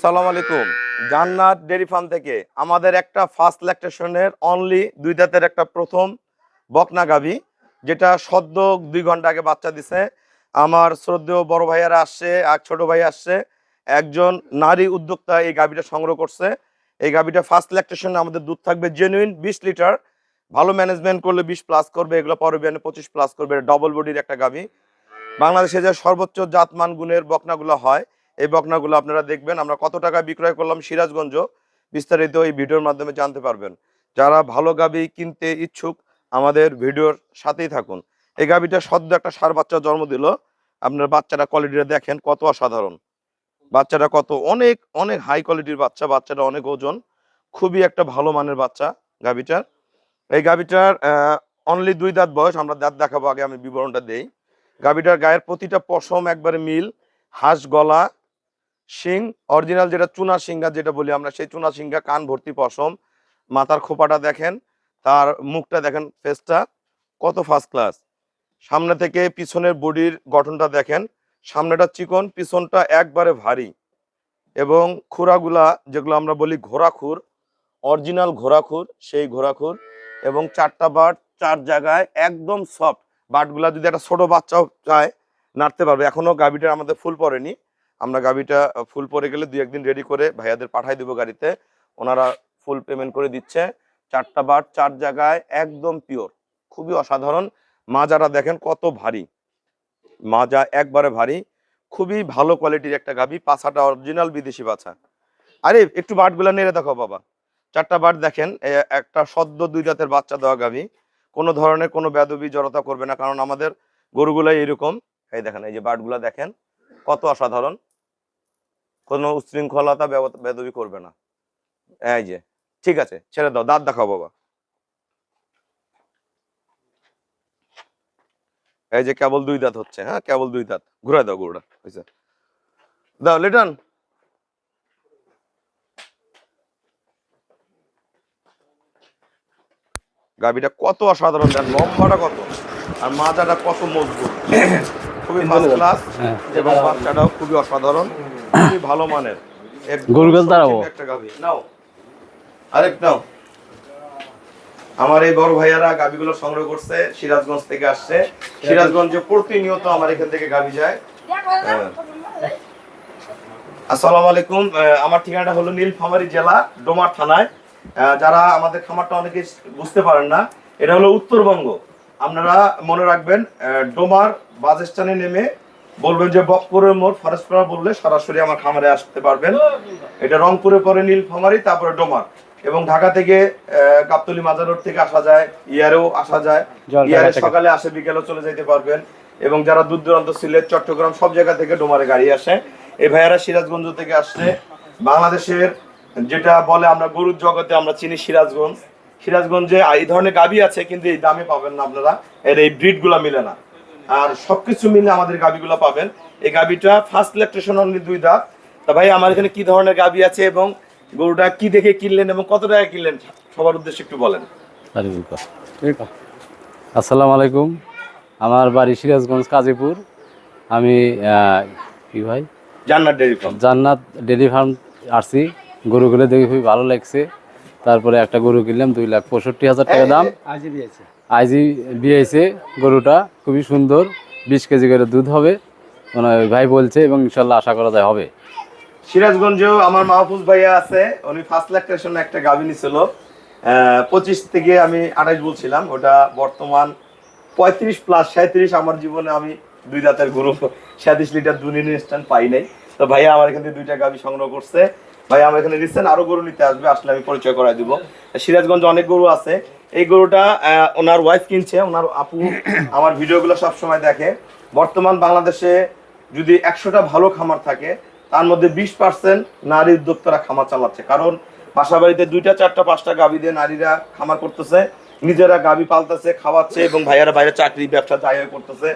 আসসালামু আলাইকুম। জান্নাত ডেইরি ফার্ম থেকে আমাদের একটা ফার্স্ট ল্যাকটেশনের অনলি 2 দাঁতের একটা প্রথম বকনা গাভী, যেটা সদ্য 2 ঘন্টা আগে বাচ্চা দিছে। আমার শ্রদ্ধেয় বড় ভাইয়ারা আসছে, আর ছোট ভাই আসছে, একজন নারী উদ্যোক্তা এই গাভীটা সংগ্রহ করছে। এই গাভীটা ফার্স্ট ল্যাকটেশনে আমাদের দুধ থাকবে জেনুইন 20 লিটার। ভালো ম্যানেজমেন্ট করলে 20 প্লাস করবে, এগুলো পরবিয়ানে 25 প্লাস করবে। ডবল বডির একটা গাভী। বাংলাদেশে যে সর্বোচ্চ জাতমান গুণের বকনাগুলো হয়, এই বকনাগুলো আপনারা দেখবেন। আমরা কত টাকা বিক্রয় করলাম সিরাজগঞ্জ, বিস্তারিত এই ভিডিওর মাধ্যমে জানতে পারবেন। যারা ভালো গাভী কিনতে ইচ্ছুক আমাদের ভিডিওর সাথেই থাকুন। এই গাভীটা সদ্য একটা ষাঁড় বাচ্চা জন্ম দিল। আপনার বাচ্চাটা কোয়ালিটিটা দেখেন কত অসাধারণ। বাচ্চাটা কত অনেক অনেক হাই কোয়ালিটির বাচ্চা, বাচ্চাটা অনেক ওজন, খুবই একটা ভালো মানের বাচ্চা গাভীটার। এই গাভীটার অনলি 2 দাঁত বয়স। আমরা দাঁত দেখাবো, আগে আমি বিবরণটা দেই। গাভীটার গায়ের প্রতিটা পশম একবারে মিল, হাঁস গলা, শিং অরিজিনাল, যেটা চুনা সিংহা যেটা বলি আমরা, সেই চুনা সিংহা, কান ভর্তি পশম। মাথার খোপাটা দেখেন, তার মুখটা দেখেন, ফেসটা কত ফার্স্ট ক্লাস। সামনে থেকে পিছনের বডির গঠনটা দেখেন, সামনেটা চিকন, পিছনটা একবারে ভারী, এবং খুরাগুলা যেগুলো আমরা বলি ঘোড়াখুর, অরিজিনাল ঘোড়াখুর, সেই ঘোড়াখুর। এবং 4টা বাট 4 জায়গায় একদম সফট। বাটগুলা যদি একটা ছোট বাচ্চাও চায় নাড়তে পারবে। এখনো গাভীটা আমাদের ফুল পড়েনি, আমরা গাভীটা ফুল পরে গেলে 2-1 দিন রেডি করে ভাইয়াদের পাঠাই দিব গাড়িতে, ওনারা ফুল পেমেন্ট করে দিচ্ছে। 4টা বাট 4 জায়গায় একদম পিওর, খুবই অসাধারণ। মাজাটা দেখেন কত ভারী, মাজা একবারে ভারী, খুবই ভালো কোয়ালিটির একটা গাভী। পাছাটা অরিজিনাল বিদেশি বাছা। আরে একটু বাটগুলা নেড়ে দেখো বাবা। 4টা বাট দেখেন, একটা সদ্য 2 দাঁতের বাচ্চা দেওয়া গাভী। কোনো ধরনের কোনো বেদবি জড়তা করবে না, কারণ আমাদের গরুগুলাই এরকম। এই দেখেন, এই যে বাটগুলা দেখেন কত অসাধারণ, কোনো উচ্ছৃঙ্খলতা বেদবি করবে না। এই যে ঠিক আছে, ছেড়ে দাও, দাঁত দেখাও বাবা। এই যে কেবল 2 দাঁত হচ্ছে, হ্যাঁ কেবল 2 দাঁত। ঘুরাই দাও গরুটা, হয়েছে, দাও লিটন। গাভীটা কত অসাধারণ, দেন লম্বাটা কত, আর মাজাটা কত মজবুত, খুবই ফার্স্ট ক্লাস। এবং বাচ্চাটাও খুবই অসাধারণ, খুবই ভালো মানের একটা গাভী। নাও আরেক নাও। আমার এই বড় ভাইয়ারা গাভীগুলো সংগ্রহ করছে, সিরাজগঞ্জ থেকে আসছে। সিরাজগঞ্জে প্রতিনিয়ত আমার এখান থেকে গাভী যায়। আসসালামু আলাইকুম। আমার ঠিকানাটা হলো নীলফামারী জেলা, ডোমার থানায়। যারা আমাদের খামারটা অনেকে বুঝতে পারেন না, এটা হলো উত্তরবঙ্গ। আপনারা মনে রাখবেন, ডোমার বাস স্ট্যান্ডে নেমে বলবেন যে বকপুরের মোড়, ফরেস্টপাড়া বললে সরাসরি আমার খামারে আসতে পারবেন। এটা রংপুরে পরে নীলফামারী, তারপরে ডোমার। এবং ঢাকা থেকে গাবতলী মাজার রোড থেকে আসা যায়, ইয়ারেও আসা যায়। ইয়ারে সকালে আসে, বিকেলেও চলে যেতে পারবেন। এবং যারা দূর দূরান্ত, সিলেট, চট্টগ্রাম, সব জায়গা থেকে ডোমারে গাড়ি আসে। এই ভাইয়ারা সিরাজগঞ্জ থেকে আসছে। বাংলাদেশের যেটা বলে আমরা গরুর জগতে আমরা চিনি সিরাজগঞ্জ। সিরাজগঞ্জে এই ধরনের গাভী আছে, কিন্তু এই দামে পাবেন না আপনারা, এর এই ব্রিড গুলা মিলে না। আর সবকিছু মিলে আমাদের গাভীগুলো পাবেন। এই গাভীটা ফার্স্ট ল্যাকটেশন অনলি 2 দাঁত। তা ভাই, আমার এখানে কি ধরনের গাভী আছে এবং গরুটা কি দেখে কিনলেন এবং কত টাকা কিনলেন, সবার উদ্দেশ্যে একটু বলেন। আসসালামু আলাইকুম। আমার বাড়ি সিরাজগঞ্জ, কাজীপুর। আমি কি ভাই জান্নাত ডেইরি ফার্ম। জান্নাত ডেইরি ফার্ম আসছি। গরুগুলো দেখে খুবই ভালো লাগছে। তারপরে একটা গরু কিনলাম 2,65,000 টাকা দাম। আইজি বিয়েছে গরুটা, খুবই সুন্দর, 20 কেজি করে দুধ হবে ভাই বলছে, এবং ইনশাল্লাহ আশা করা যায় হবে। সিরাজগঞ্জেও আমার মাহফুজ ভাইয়া আছে, উনি ফার্স্ট ল্যাকটেশন একটা গাভী নিছিল। 25 থেকে আমি 28 বলছিলাম, ওটা বর্তমান 35 প্লাস 37। আমার জীবনে আমি 2 দাঁতের গরু 37 লিটার দুধ ইনস্ট্যান্ট পাই নাই। তো ভাইয়া আমার এখান থেকে 2টা গাভী সংগ্রহ করছে। ভাই আমার এখানে রিসেন্ট আরো গরু নিতে আসবে, আসলে আমি পরিচয় করাই দিব। সিরাজগঞ্জে অনেক গরু আছে। এই গরুটা ওনার ওয়াইফ কিনছে, ওনার আপু আমার ভিডিওগুলো সব সময় দেখে। বর্তমান বাংলাদেশে যদি 100টা ভালো খামার থাকে, তার মধ্যে 20% নারী উদ্যোক্তারা খামার চালাচ্ছে। কারণ বাসা বাড়িতে 2টা 4টা 5টা গাভী দিয়ে নারীরা খামার করতেছে, নিজেরা গাভী পালতেছে, খাওয়াচ্ছে, এবং ভাইয়ারা বাইরে চাকরি ব্যবসা যাই করতেছে।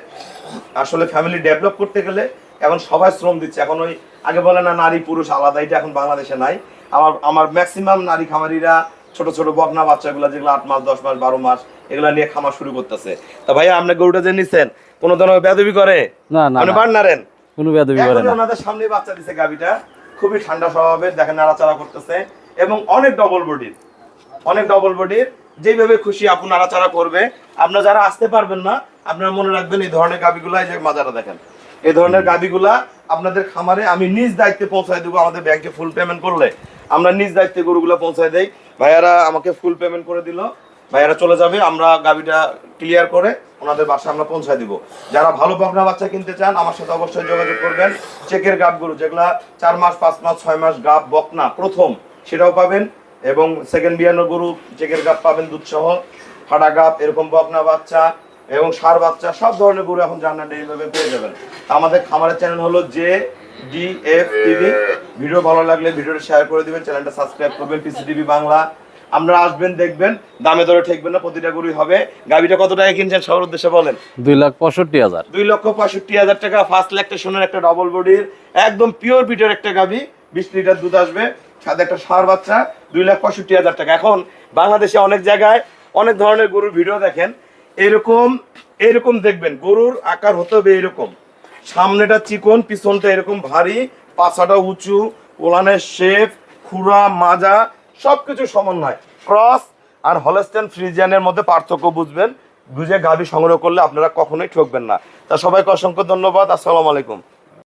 আসলে ফ্যামিলি ডেভেলপ করতে গেলে এখন সবাই শ্রম দিচ্ছে। এখন ওই আগে বলে না নারী পুরুষ আলাদা, এটা এখন বাংলাদেশে নাই। আমার ম্যাক্সিমাম নারী খামারিরা ছোট ছোট বকনা বাচ্চাগুলো, যেগুলো 8 মাস 10 মাস 12 মাস, এগুলা নিয়ে খামার শুরু করতেছে। তা ভাইয়া, আপনি গরুটা যে নিছেন কোনো ধরনের বেদবি করে? না না, আপনি বান নারেন কোনো বেদবি করে না। ওনাদের সামনে বাচ্চা দিছে গাভীটা, খুবই ঠান্ডা স্বভাবের, দেখেন নাড়াচাড়া করতেছে এবং অনেক ডবল বডির, যেভাবে খুশি আপু নাড়াচাড়া করবে। আপনারা যারা আসতে পারবেন না, আপনারা মনে রাখবেন এই ধরনের গাবিগুলা, এই যে মাজারা দেখেন, এই ধরনের গাবিগুলা আপনাদের খামারে আমি নিজ দায়িত্বে পৌঁছায় দেবো। আমাদের ব্যাংকে ফুল পেমেন্ট করলে আমরা নিজ দায়িত্বে গরুগুলো পৌঁছায় দেই। ভাইয়ারা আমাকে ফুল পেমেন্ট করে দিল, ভাইয়ারা চলে যাবে, আমরা গাবিটা ক্লিয়ার করে ওনাদের বাসায় আমরা পৌঁছায় দিব। যারা ভালো বকনা বাচ্চা কিনতে চান আমার সাথে অবশ্যই যোগাযোগ করবেন। চেকের গাব গরু যেগুলা 4 মাস 5 মাস 6 মাস গাব বকনা প্রথম, সেটাও পাবেন, এবং সেকেন্ড বিয়ানো গরু চেকের গাব পাবেন দুধ সহ, ফাটা গাব, এরকম বকনা বাচ্চা এবং ষাঁড় বাচ্চা, সব ধরনের গরু এখন জান্নাত ডেইরি ফার্মে পেয়ে যাবেন। আমাদের খামারের চ্যানেল হলো JDF TV। ভিডিও ভালো লাগলে ভিডিওটা শেয়ার করে দিবেন, চ্যানেলটা সাবস্ক্রাইব করবেন, PCTV বাংলা। আমরা আসবেন, দেখবেন, দামে দরে ঠেকবেন না, প্রতিটা গরুই হবে। গাবিটা কত টাকা কিনছেন সবার উদ্দেশ্যে বলেন? 2,65,000। 2,65,000 টাকা। ফার্স্ট ল্যাকটেশনের একটা ডবল বডির একদম পিওর বিটের একটা গাবি, 20 লিটার দুধ আসবে, সাথে একটা ষাঁড় বাচ্চা, 2,65,000 টাকা। এখন বাংলাদেশে অনেক জায়গায় অনেক ধরনের গরুর ভিডিও দেখেন, এরকম দেখবেন গরুর আকার হতে হবে এরকম, সামনেটা চিকন, পিছনটা এরকম ভারী, পাছাটা উঁচু, ওলানের শেপ, খুরা মাজা সবকিছু সমন্বয়, ক্রস আর হলস্টেইন ফ্রিজিয়ানের মধ্যে পার্থক্য বুঝবেন, বুঝে গাভী সংগ্রহ করলে আপনারা কখনোই ঠকবেন না। তা সবাইকে অসংখ্য ধন্যবাদ। আসসালামু আলাইকুম।